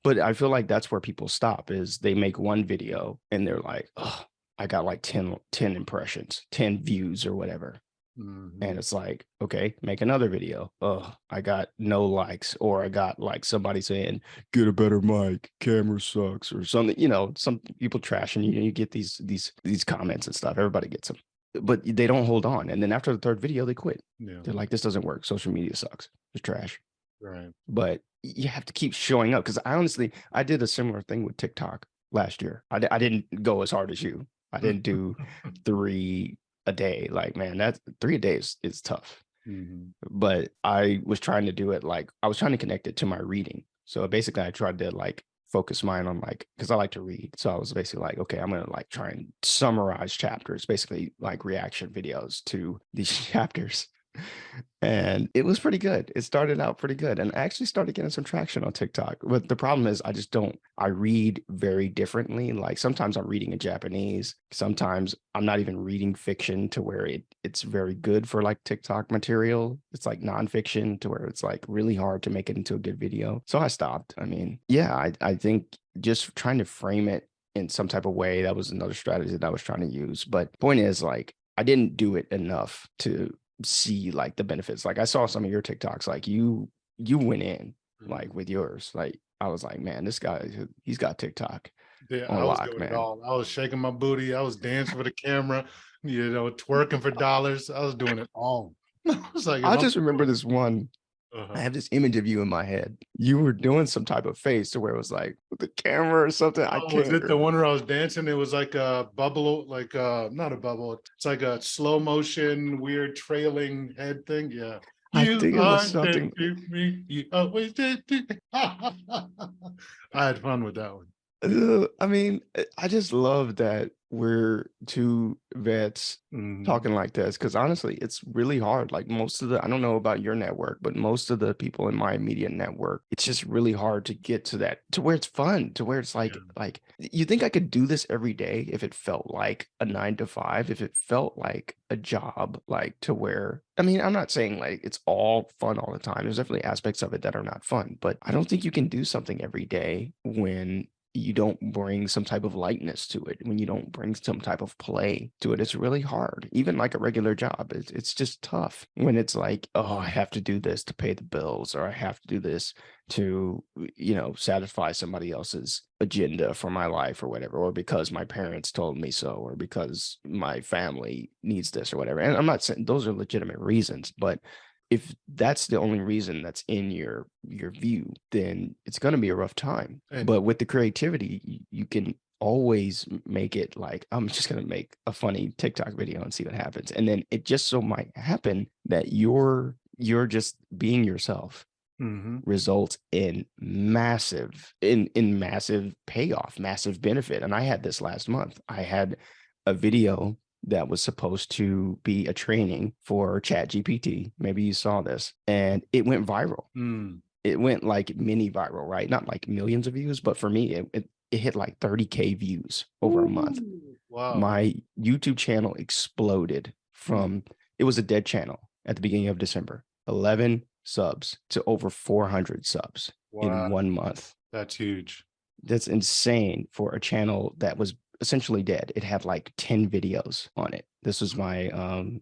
But I feel like that's where people stop is they make one video and they're like, oh, I got like 10 impressions, 10 views or whatever. Mm-hmm. And it's like, okay, make another video. Oh, I got no likes, or I got like somebody saying, get a better mic, camera sucks, or something, some people trashing you, and you get these comments and stuff. Everybody gets them, but they don't hold on. And then after the third video, they quit. Yeah. They're like, this doesn't work. Social media sucks. It's trash. Right. But you have to keep showing up. Cause I did a similar thing with TikTok last year. I didn't go as hard as you. I didn't do 3 a day. Like, man, that's 3 a day is tough. Mm-hmm. But I was trying to do it. Like, I was trying to connect it to my reading. So basically I tried to like focus mine on like, cause I like to read. So I was basically like, okay, I'm going to like try and summarize chapters, basically like reaction videos to these chapters. And it was pretty good. It started out pretty good. And I actually started getting some traction on TikTok. But the problem is I read very differently. Like sometimes I'm reading in Japanese. Sometimes I'm not even reading fiction to where it's very good for like TikTok material. It's like nonfiction to where it's like really hard to make it into a good video. So I stopped. I mean, yeah, I think just trying to frame it in some type of way, that was another strategy that I was trying to use. But point is, like, I didn't do it enough to see like the benefits. Like I saw some of your TikToks, like you went in like with yours. Like I was like, man, this guy, he's got TikTok Yeah, on I was lock, doing it man. all. I was shaking my booty. I was dancing for the camera, twerking for dollars. I was doing it all. I was like, if I I'm just remember this one. I uh have this image of you in my head. You were doing some type of face to where it was like with the camera or something. I oh, was can't. it the one where I was dancing? It was like a bubble, like not a bubble. It's like a slow motion, weird trailing head thing. Yeah. I You think it was are dead something. to me. You always did. I had fun with that one. I mean, I just love that we're two vets Mhm. talking like this because honestly, it's really hard. Like most of the, I don't know about your network, but most of the people in my immediate network, it's just really hard to get to that, to where it's fun, to where it's Yeah. like you think I could do this every day if it felt like a 9 to 5, if it felt like a job, like to where, I mean, I'm not saying like it's all fun all the time. There's definitely aspects of it that are not fun, but I don't think you can do something every day when you don't bring some type of lightness to it, when you don't bring some type of play to it. It's really hard. Even like a regular job, it's just tough when it's like, oh, I have to do this to pay the bills, or I have to do this to, satisfy somebody else's agenda for my life or whatever, or because my parents told me so, or because my family needs this or whatever. And I'm not saying those are legitimate reasons, but if that's the only reason that's in your view, then it's going to be a rough time. And But with the creativity, you can always make it like, I'm just going to make a funny TikTok video and see what happens. And then it just so might happen that you're just being yourself mhm. results in massive payoff, massive benefit. And I had this last month. I had a video that was supposed to be a training for Chat GPT. Maybe you saw this, and it went viral. Mm. It went like mini viral, right? Not like millions of views, but for me, it hit like 30K views over a month. Ooh, wow. My YouTube channel exploded Mm. from, it was a dead channel at the beginning of December, 11 subs to over 400 subs in Wow. 1 month. That's huge. That's insane for a channel that was essentially dead. It had like 10 videos on it. This was my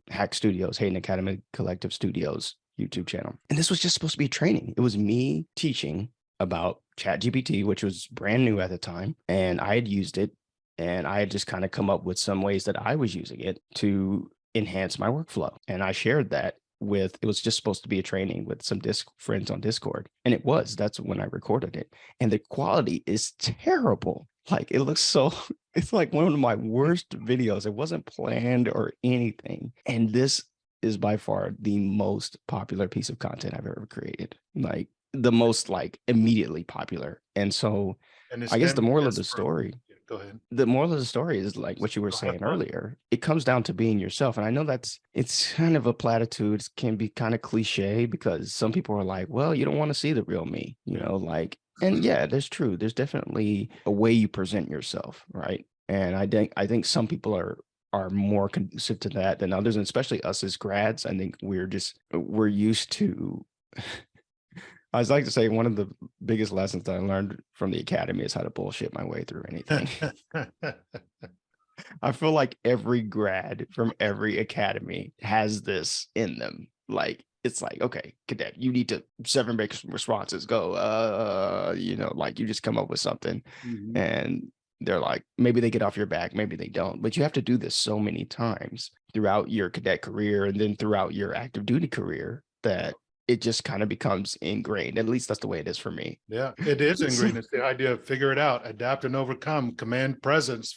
Hack Studios, Hayden Academy Collective Studios YouTube channel. And this was just supposed to be training. It was me teaching about ChatGPT, which was brand new at the time. And I had used it, and I had just kind of come up with some ways that I was using it to enhance my workflow. And I shared that with, it was just supposed to be a training with some friends on Discord. And it was, that's when I recorded it. And the quality is terrible. Like it looks so, it's like one of my worst videos. It wasn't planned or anything. And this is by far the most popular piece of content I've ever created. Like the most like immediately popular. And so And it I guess the stands moral of as the for story, yeah, go ahead. the moral of the story is like what you were Go have saying fun. earlier. It comes down to being yourself. And I know it's kind of a platitude. It can be kind of cliche because some people are like, well, you don't want to see the real me, Yeah. like, and yeah, there's true. There's definitely a way you present yourself, right? And I think some people are more conducive to that than others, and especially us as grads. I think we're used to I was like to say one of the biggest lessons that I learned from the academy is how to bullshit my way through anything. I feel like every grad from every academy has this in them. Like it's like, okay, cadet, you need to 7 make responses. Go, like you just come up with something, Mhm. and they're like, maybe they get off your back, maybe they don't. But you have to do this so many times throughout your cadet career and then throughout your active duty career that it just kind of becomes ingrained. At least that's the way it is for me. Yeah, it is So, ingrained. It's the idea of figure it out, adapt and overcome, command presence,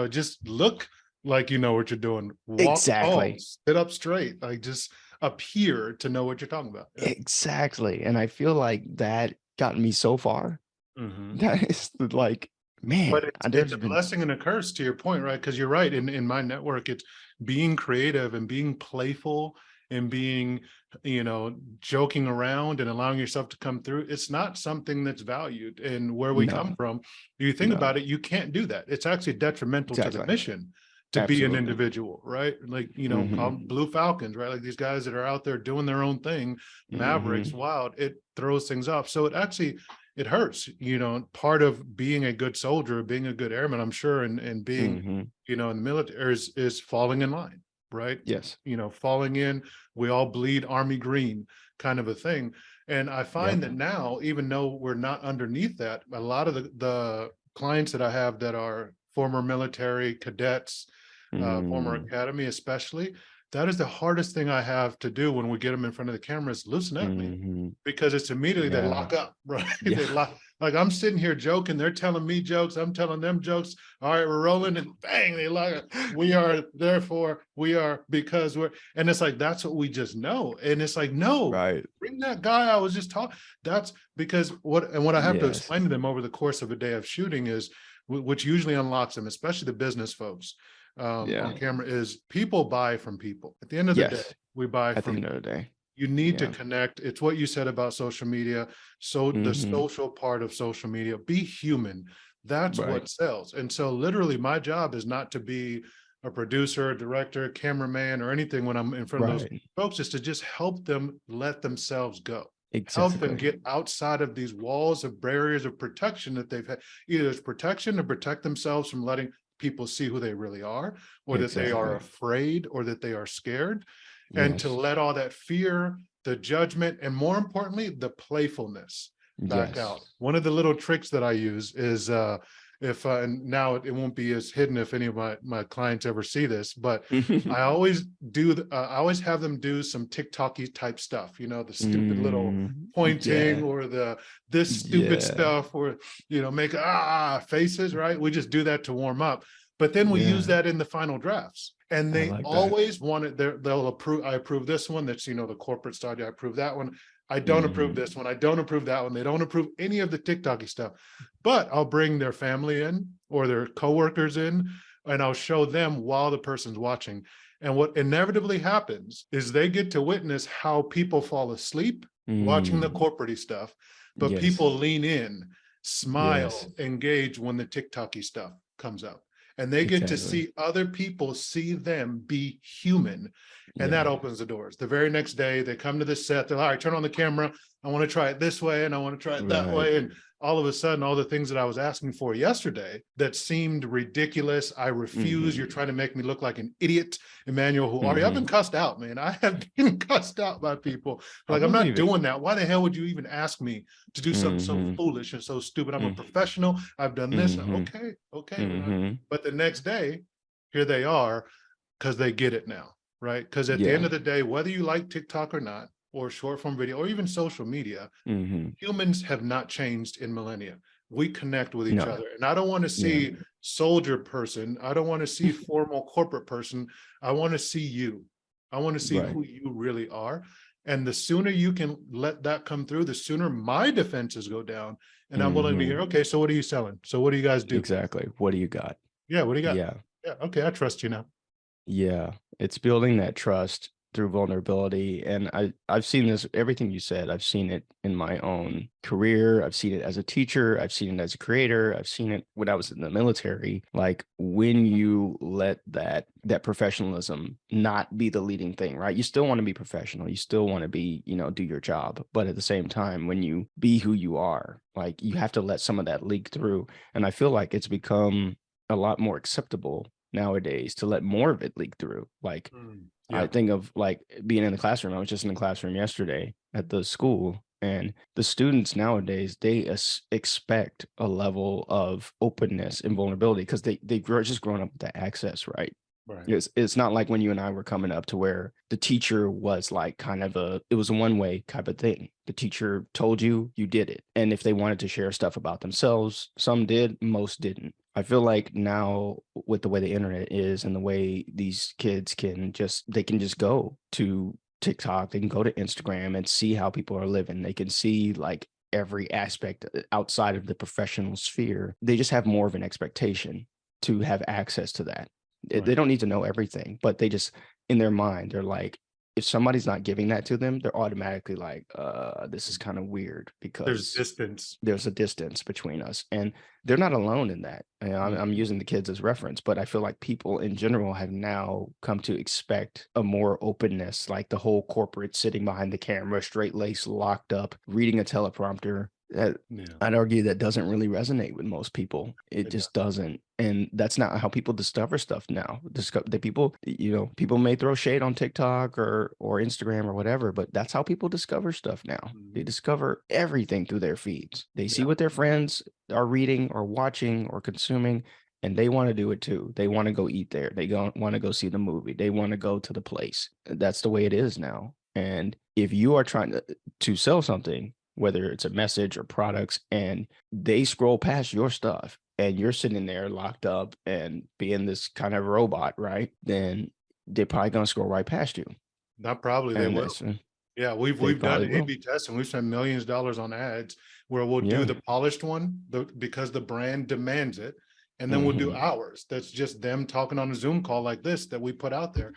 just look like you know what you're doing, walk tall, exactly. sit up straight, like just appear to know what you're talking about. Yeah. Exactly. And I feel like that got me so far. Mhm. That is like, man, But it's there's a been blessing and a curse to your point, right? Because you're right. In my network, it's being creative and being playful and being, joking around and allowing yourself to come through, it's not something that's valued. And where we come No, from, you think no, about it, you can't do that. It's actually detrimental to the exactly. mission to be an Absolutely. individual, right? Like, call Hmm. 'em Blue Falcons, right? Like these guys that are out there doing their own thing, Mavericks, Hmm. wild, it throws things off. So it hurts, part of being a good soldier, being a good airman, I'm sure, and being, Hmm. in the military is falling in line, right? Yes. Falling in, we all bleed army green kind of a thing. And I find Yep. that now, even though we're not underneath that, a lot of the clients that I have that are former military cadets, former Mm-hmm. academy, especially, that is the hardest thing I have to do when we get them in front of the cameras. Loosen up, man, Hmm. because it's immediately they Yeah. lock up, right? They Yeah. lock. Like I'm sitting here joking, they're telling me jokes, I'm telling them jokes. All right, we're rolling, and bang, they lock up. We are, therefore we are, because we're, and it's like that's what we just know. And it's like, no, Right. bring that guy I was just talking. That's because what I have to Yes. explain to them over the course of a day of shooting is, which usually unlocks them, especially the business folks, Yeah. on camera, is people buy from people. At the end of the day, Yes. we buy At the from, end of the day. you need to Yeah. connect. It's what you said about social media. So the Hmm. social part of social media, be human. That's Right. what sells. And so literally my job is not to be a producer, a director, cameraman, or anything when I'm in front of those Right. folks, is to just help them let themselves go. Help them Exactly. get outside of these walls of barriers of protection that they've had. Either it's protection to protect themselves from letting people see who they really are, or that they are Exactly. afraid, or that they are scared, and to Yes. let all that fear, the judgment, and more importantly, the playfulness back out. Yes. One of the little tricks that I use is, if and now it won't be as hidden if any of my clients ever see this, but I always I always have them do some TikTok-y type stuff, the stupid little Mm, pointing, yeah. or the this stupid Yeah. stuff, or make faces, right? We just do that to warm up. But then we use Yeah. that in the final drafts. And I they like that. always want it. They'll approve. I approve this one. That's, the corporate style. I approve that one. I don't approve Hmm. this one. I don't approve that one. They don't approve any of the TikTok stuff. But I'll bring their family in or their coworkers in, and I'll show them while the person's watching. And what inevitably happens is they get to witness how people fall asleep watching the Mm. corporate stuff, but Yes. people lean in, Yes. smile, engage when the TikTok stuff comes up, and they get to Exactly. see other people see them be human. And that Yeah. opens the doors. The very next day, they come to the set. They're like, all right, turn on the camera. I want to try it this way, and I want to try it that Right. way. And all of a sudden, all the things that I was asking for yesterday that seemed ridiculous, I refuse. You're Hmm. trying to make me look like an idiot. Emmanuel, who are you? I've been Hmm. cussed out, man. I have been cussed out by people. I Like, I'm not believe it. doing that. Why the hell would you even ask me to do something so Hmm. foolish and so stupid? I'm a Hmm. professional. I've done this. Hmm. Okay, okay. We're not. Hmm. But the next day, here they are, because they get it now, right? Because at the end Yeah. of the day, whether you like TikTok or not, or short form video, or even social media, Hmm. humans have not changed in millennia. We connect with each No. other. And I don't want to Yeah. see soldier person. I don't want to see formal corporate person. I want to see you. I want to see Right. who you really are. And the sooner you can let that come through, the sooner my defenses go down. And I'm willing to Hmm. hear, okay, so what are you selling? So what do you guys do? Exactly. What do you got? Yeah, what do you got? Yeah. Yeah, okay, I trust you now. Yeah, it's building that trust through vulnerability. And I've seen this, everything you said, I've seen it in my own career. I've seen it as a teacher. I've seen it as a creator. I've seen it when I was in the military. Like when you let that professionalism not be the leading thing, right? You still want to be professional. You still want to be, do your job. But at the same time, when you be who you are, like you have to let some of that leak through. And I feel like it's become a lot more acceptable nowadays to let more of it leak through. Like I Yeah, think of like being in the classroom. I was just in the classroom yesterday at the school, and the students nowadays they expect a level of openness and vulnerability because they grow just grown up with that access, right? right. It's not like when you and I were coming up to where the teacher was like kind of it was a one-way type of thing. The teacher told you, you did it. And if they wanted to share stuff about themselves, some did, most didn't. I feel like now with the way the internet is and the way these kids they can just go to TikTok, they can go to Instagram and see how people are living. They can see like every aspect outside of the professional sphere. They just have more of an expectation to have access to that. They Right. don't need to know everything, but they just in their mind, they're like, if somebody's not giving that to them, they're automatically like, this is kind of weird There's because distance. there's a distance between us. And they're not alone in that. You know, I'm Mhm. using the kids as reference, but I feel like people in general have now come to expect a more openness, like the whole corporate sitting behind the camera, straight laced, locked up, reading a teleprompter. That Yeah. I'd argue that doesn't really resonate with most people. It It just doesn't. And that's not how people discover stuff now. Discover the people, people may throw shade on TikTok or Instagram or whatever, but that's how people discover stuff now. They Mhm. discover everything through their feeds. They see Yeah. what their friends are reading or watching or consuming, and they want to do it too. They want to go eat there. They want to go see the movie. They want to go to the place. That's the way it is now. And if you are trying to sell something, whether it's a message or products, and they scroll past your stuff and you're sitting there locked up and being this kind of robot, right? Then they're probably going to scroll right past you. Not probably, they And will. that's, Yeah, they we've done probably will. A/B testing. We've spent millions of dollars on ads where we'll do Yeah. the polished one because the brand demands it, and then we'll do Hmm. ours. That's just them talking on a Zoom call like this that we put out there,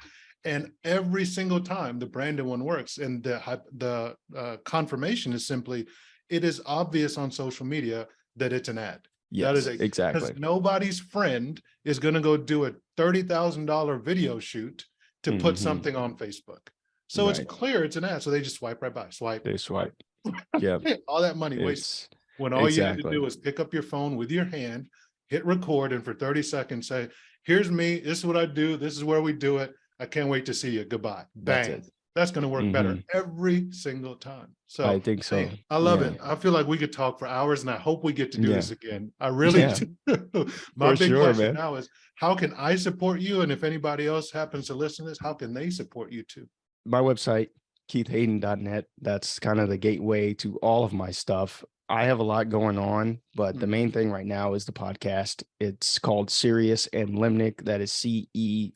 and every single time the branded one works. And the confirmation is simply, it is obvious on social media that it's an ad. That is Yes, because exactly. nobody's friend is going to go do a $30,000 video shoot to put Hmm. something on Facebook. So it's Right. clear it's an ad. So they just swipe right by, swipe, They swipe. swipe. Yeah. All that money wasted. It's When all you had to exactly. do was pick up your phone with your hand, hit record, and for 30 seconds say, here's me. This is what I do. This is where we do it. I can't wait to see you. Goodbye. That's Bang. it. That's going to work Hmm. better every single time. I So, think so. man, I love Yeah. it. I feel like we could talk for hours, and I hope we get to do Yeah. this again. I really Yeah. do. My For big sure, question man. now is, how can I support you? And if anybody else happens to listen to this, how can they support you too? My website, keithhayden.net. That's kind of the gateway to all of my stuff. I have a lot going on, but the main Mhm. thing right now is the podcast. It's called Sirius and Limnic. That is Cereus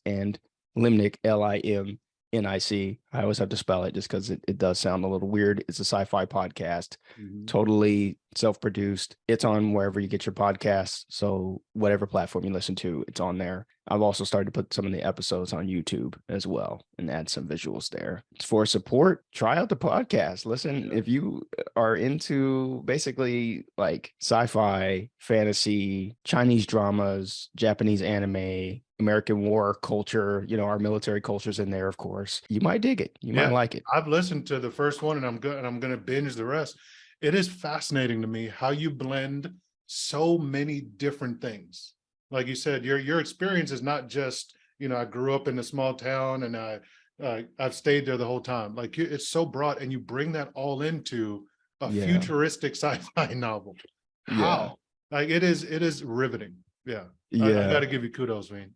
and Limnic, Limnic. I always have to spell it just because it does sound a little weird. It's a sci-fi podcast, Mhm. totally self-produced. It's on wherever you get your podcasts. So whatever platform you listen to, it's on there. I've also started to put some of the episodes on YouTube as well and add some visuals there. For support, try out the podcast. Listen, Yeah. if you are into basically like sci-fi, fantasy, Chinese dramas, Japanese anime, American war culture, our military culture's in there, of course. You might dig it. You might Yeah, like it. I've listened to the first one, and I'm going to binge the rest. It is fascinating to me how you blend so many different things. Like you said, your experience is not just, I grew up in a small town and I've stayed there the whole time. Like it's so broad, and you bring that all into a Yeah. futuristic sci-fi novel. Yeah. How? Like it is riveting. Yeah. I got Yeah. to give you kudos, man.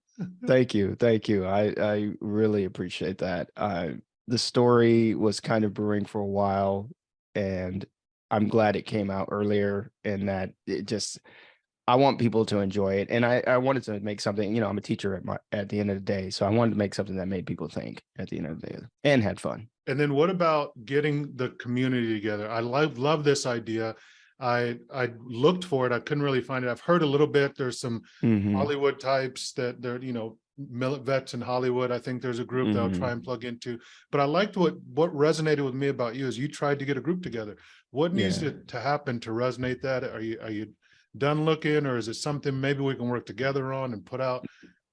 Thank you. Thank you. I really appreciate that. The story was kind of brewing for a while, and I'm glad it came out earlier and that it just I want people to enjoy it. And I wanted to make something, I'm a teacher at the end of the day. So I wanted to make something that made people think at the end of the day and had fun. And then what about getting the community together? I love this idea. I looked for it. I couldn't really find it. I've heard a little bit. There's some Hmm. Hollywood types that they're, vets in Hollywood. I think there's a group that I'll try Hmm. and plug into. But I liked what resonated with me about you is you tried to get a group together. What needs Yeah. to happen to resonate that? Are you done looking, or is it something maybe we can work together on and put out?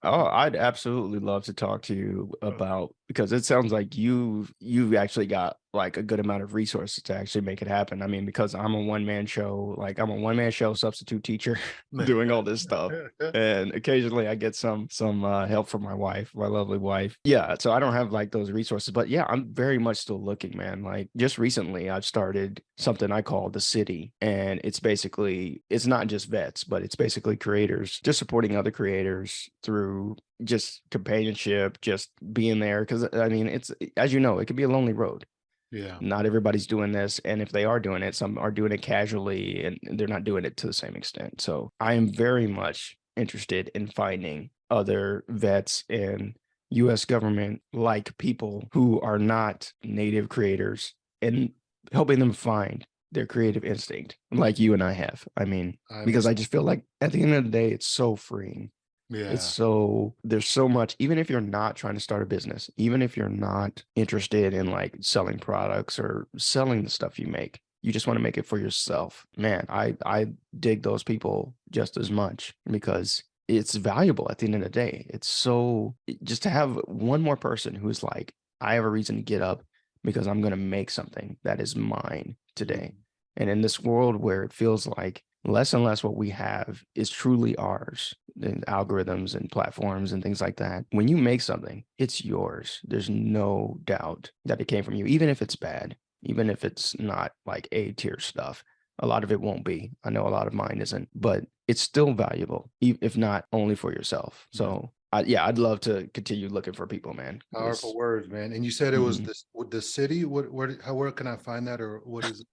Oh, I'd absolutely love to talk to you about because it sounds like you've actually got like a good amount of resources to actually make it happen. I mean, because I'm a one-man show, like I'm a one-man show substitute teacher doing all this stuff. And occasionally I get some help from my wife, my lovely wife. Yeah, so I don't have like those resources, but yeah, I'm very much still looking, man. Like just recently I've started something I call The City, and it's not just vets, but it's basically creators just supporting other creators through just companionship, just being there. Because I mean, it's as you know, it can be a lonely road. Yeah. Not everybody's doing this, and if they are doing it, some are doing it casually, and they're not doing it to the same extent. So I am very much interested in finding other vets and U.S. government like people who are not native creators and helping them find their creative instinct, like you and I have. I mean, I'm because ex- I just feel like at the end of the day, it's so freeing It's Yeah. so there's so much, even if you're not trying to start a business, even if you're not interested in like selling products or selling the stuff you make, you just want to make it for yourself. Man, I dig those people just as much because it's valuable at the end of the day. It's so just to have one more person who's like, I have a reason to get up because I'm going to make something that is mine today. Mhm. And in this world where it feels like less and less what we have is truly ours, and algorithms and platforms and things like that. When you make something, it's yours. There's no doubt that it came from you, even if it's bad, even if it's not like A tier stuff. A lot of it won't be. I know a lot of mine isn't, but it's still valuable, if not only for yourself. That's So, yeah, I'd love to continue looking for people, man. powerful words, man. And you said it was Mhm. this with the city. Where can I find that, or what is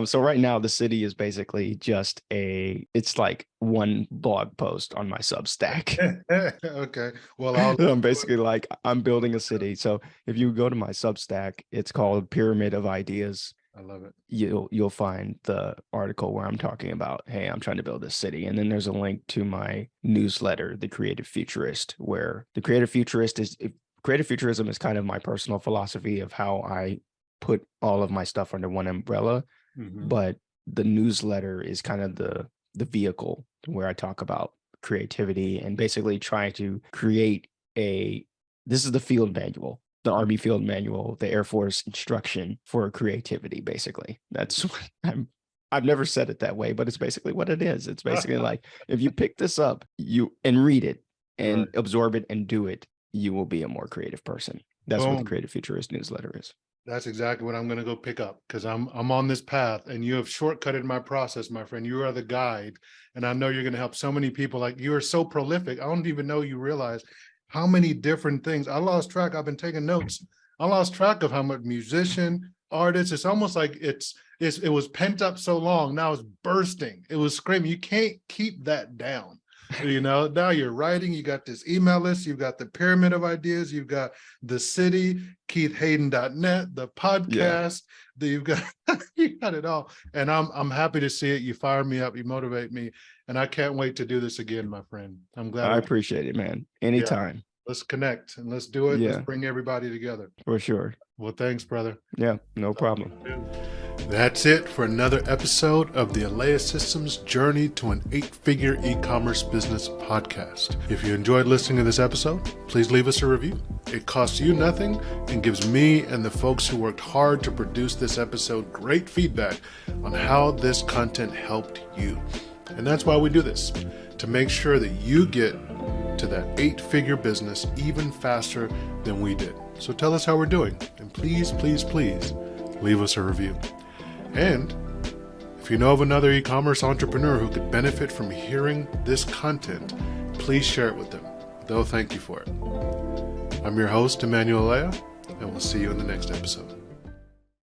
So right now the city is basically just it's like one blog post on my Substack. it? Okay. Well, I'll I'm basically like I'm building a city. So if you go to my Substack, it's called Pyramid of Ideas. I love it. You'll find the article where I'm talking about, hey, I'm trying to build this city. And then there's a link to my newsletter, The Creative Futurist, where the creative futurism is kind of my personal philosophy of how I put all of my stuff under one umbrella, Hmm. but the newsletter is kind of the vehicle where I talk about creativity and basically trying to create a this is the field manual, the Army field manual, the Air Force instruction for creativity. Basically, that's what I've never said it that way, but it's basically what it is. It's basically like if you pick this up, you and read it and Right. absorb it and do it, you will be a more creative person. That's what the Boom. Creative Futurist newsletter is. That's exactly what I'm going to go pick up because I'm on this path, and you have shortcutted my process, my friend. You are the guide, and I know you're going to help so many people. Like, you are so prolific. I don't even know you realize how many different things. I lost track. I've been taking notes. I lost track of how much musician, artist. It's almost like it was pent up so long. Now it's bursting. It was screaming. You can't keep that down. Now you're writing, you got this email list, you've got the pyramid of ideas, you've got the city, KeithHayden.net, the Yeah, podcast, you've got you got it all. And I'm happy to see it. You fire me up, you motivate me, and I can't wait to do this again, my friend. I'm glad I we appreciate it, man. yeah, Anytime. let's connect and let's do it. Let's Yeah, bring everybody together. for sure. Well, thanks, brother. Yeah, no problem. That's it for another episode of the Alea Systems Journey to an 8-Figure E-Commerce Business podcast. If you enjoyed listening to this episode, please leave us a review. It costs you nothing and gives me and the folks who worked hard to produce this episode great feedback on how this content helped you. And that's why we do this, to make sure that you get to that 8-figure business even faster than we did. So tell us how we're doing, and please, please, please leave us a review. And if you know of another e-commerce entrepreneur who could benefit from hearing this content, please share it with them. They'll thank you for it. I'm your host, Emmanuel Alea, and we'll see you in the next episode.